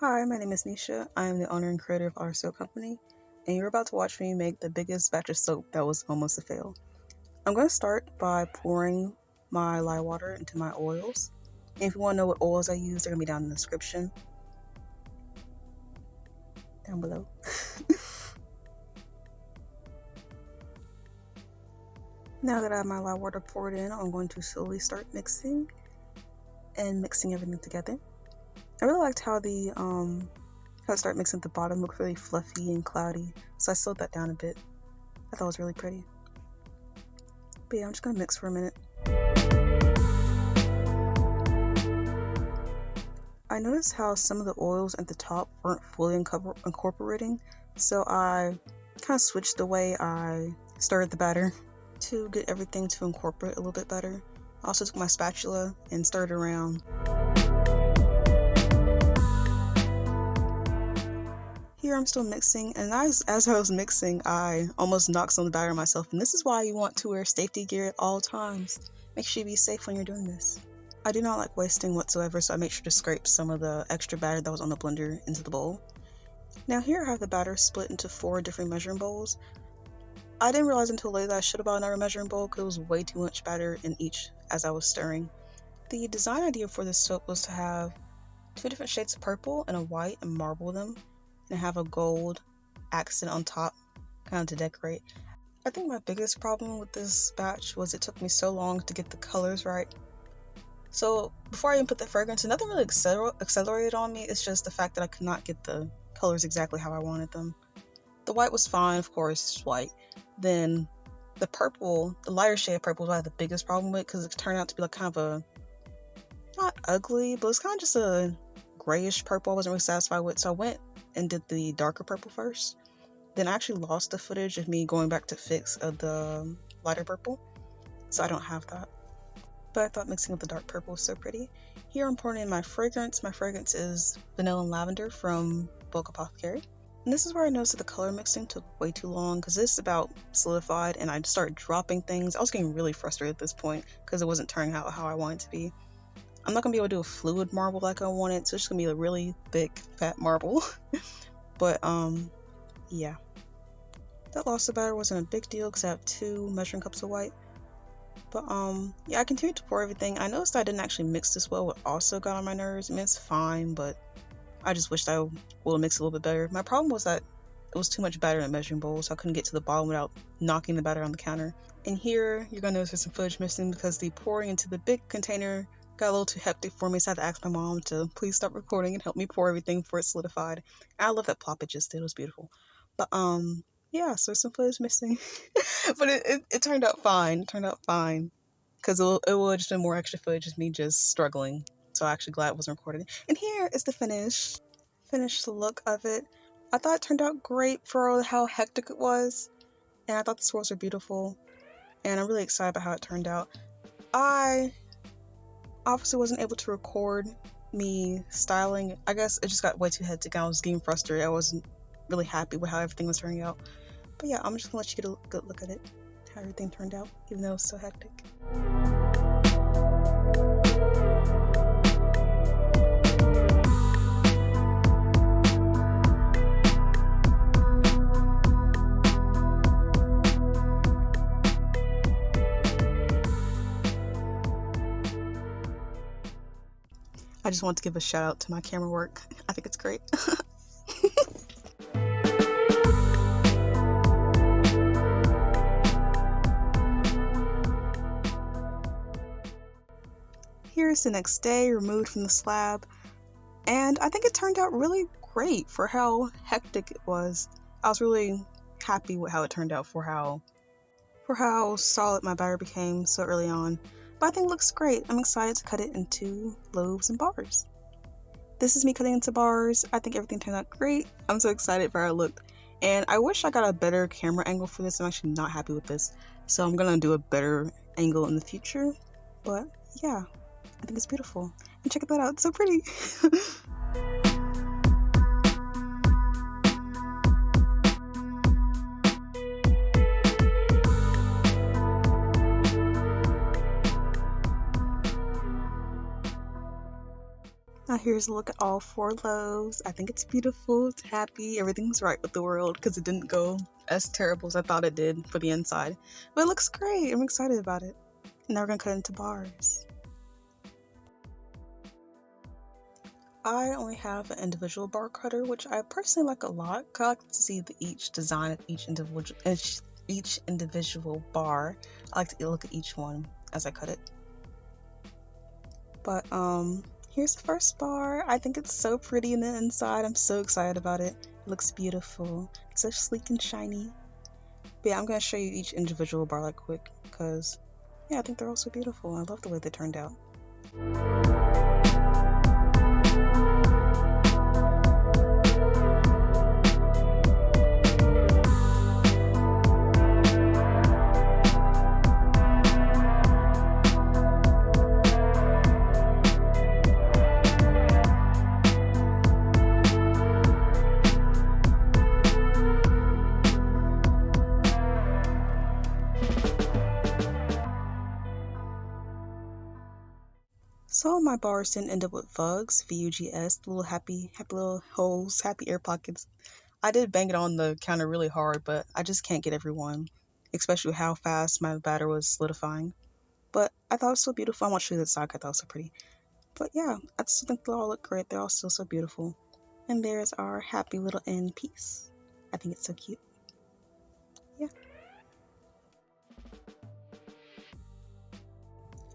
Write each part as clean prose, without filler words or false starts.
Hi, my name is Nisha. I am the owner and creator of Ottersoapcompany, and you're about to watch me make the biggest batch of soap that was almost a fail. I'm going to start by pouring my lye water into my oils. And if you want to know what oils I use, they're going to be down in the description down below. Now that I have my lye water poured in, I'm going to slowly start mixing everything together. I really liked how how it started mixing at the bottom looked really fluffy and cloudy, so I slowed that down a bit. I thought it was really pretty. But yeah, I'm just gonna mix for a minute. I noticed how some of the oils at the top weren't fully incorporating, so I kind of switched the way I stirred the batter to get everything to incorporate a little bit better. I also took my spatula and stirred around. Here I'm still mixing, and as I was mixing, I almost knocked some of the batter on myself, and this is why you want to wear safety gear at all times. Make sure you be safe when you're doing this. I do not like wasting whatsoever, so I make sure to scrape some of the extra batter that was on the blender into the bowl. Now here I have the batter split into 4 different measuring bowls. I didn't realize until later that I should have bought another measuring bowl because it was way too much batter in each as I was stirring. The design idea for this soap was to have 2 different shades of purple and a white and marble them, and have a gold accent on top, kind of to decorate. I think my biggest problem with this batch was it took me so long to get the colors right. So before I even put the fragrance in, nothing really accelerated on me. It's just the fact that I could not get the colors exactly how I wanted them. The white was fine, of course, it's white. Then the purple, the lighter shade of purple was what I had the biggest problem with, because it turned out to be like kind of a, not ugly, but it's kind of just a grayish purple I wasn't really satisfied with. So I went and did the darker purple first. Then I actually lost the footage of me going back to fix the lighter purple, so I don't have that. But I thought mixing with the dark purple was so pretty. Here I'm pouring in my fragrance. My fragrance is Vanilla and Lavender from Bulk Apothecary. And this is where I noticed that the color mixing took way too long, because this about solidified and I started dropping things. I was getting really frustrated at this point because it wasn't turning out how I wanted it to be. I'm not going to be able to do a fluid marble like I wanted, so it's just going to be a really thick, fat marble. But, yeah. That loss of batter wasn't a big deal because I have 2 measuring cups of white. But, yeah, I continued to pour everything. I noticed I didn't actually mix this well, what also got on my nerves. I mean, it's fine, but I just wished I would have mixed a little bit better. My problem was that it was too much batter in a measuring bowl, so I couldn't get to the bottom without knocking the batter on the counter. And here, you're going to notice there's some footage missing because the pouring into the big container got a little too hectic for me, so I had to ask my mom to please stop recording and help me pour everything before it solidified. And I love that plop it just did. It was beautiful. But, yeah, so some footage missing. But it turned out fine. It turned out fine. Because it would have just been more extra footage of me just struggling. So I'm actually glad it wasn't recorded. And here is the finished look of it. I thought it turned out great for how hectic it was. And I thought the swirls were beautiful. And I'm really excited about how it turned out. I obviously wasn't able to record me styling. I guess it just got way too hectic. I was getting frustrated. I wasn't really happy with how everything was turning out. But yeah, I'm just gonna let you get a good look at it, how everything turned out, even though it was so hectic. I just want to give a shout out to my camera work. I think it's great. Here's the next day, removed from the slab, and I think it turned out really great for how hectic it was. I was really happy with how it turned out for how solid my batter became so early on. But I think it looks great. I'm excited to cut it into lobes and bars. This is me cutting into bars. I think everything turned out great. I'm so excited for how it looked. And I wish I got a better camera angle for this. I'm actually not happy with this. So I'm gonna do a better angle in the future. But yeah, I think it's beautiful. And check that out, it's so pretty. Now here's a look at all 4 loaves. I think it's beautiful, it's happy, everything's right with the world because it didn't go as terrible as I thought it did for the inside. But it looks great, I'm excited about it. Now we're gonna cut it into bars. I only have an individual bar cutter, which I personally like a lot because I like to see each design of each individual bar. I like to look at each one as I cut it. But here's the first bar. I think it's so pretty in the inside. I'm so excited about it. It looks beautiful. It's so sleek and shiny. But yeah, I'm gonna show you each individual bar like quick because yeah, I think they're all so beautiful. I love the way they turned out. Some of my bars didn't end up with vugs, V-U-G-S, little happy little holes, happy air pockets. I did bang it on the counter really hard, but I just can't get everyone, especially how fast my batter was solidifying. But I thought it was so beautiful. I want to show you the sock. I thought it was so pretty. But yeah, I still think they all look great. They're all still so beautiful. And there's our happy little end piece. I think it's so cute. Yeah.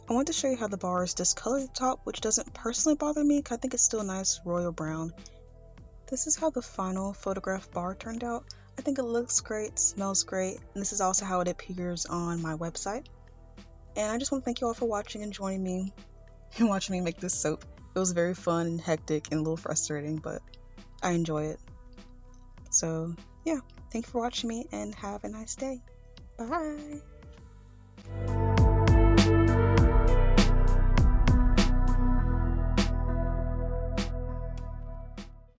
I want to show you how the bar is discolored at the top, which doesn't personally bother me because I think it's still a nice royal brown. This is how the final photograph bar turned out. I think it looks great, smells great, and this is also how it appears on my website. And I just want to thank you all for watching and joining me and watching me make this soap. It was very fun and hectic and a little frustrating, but I enjoy it. So yeah, thank you for watching me and have a nice day. Bye!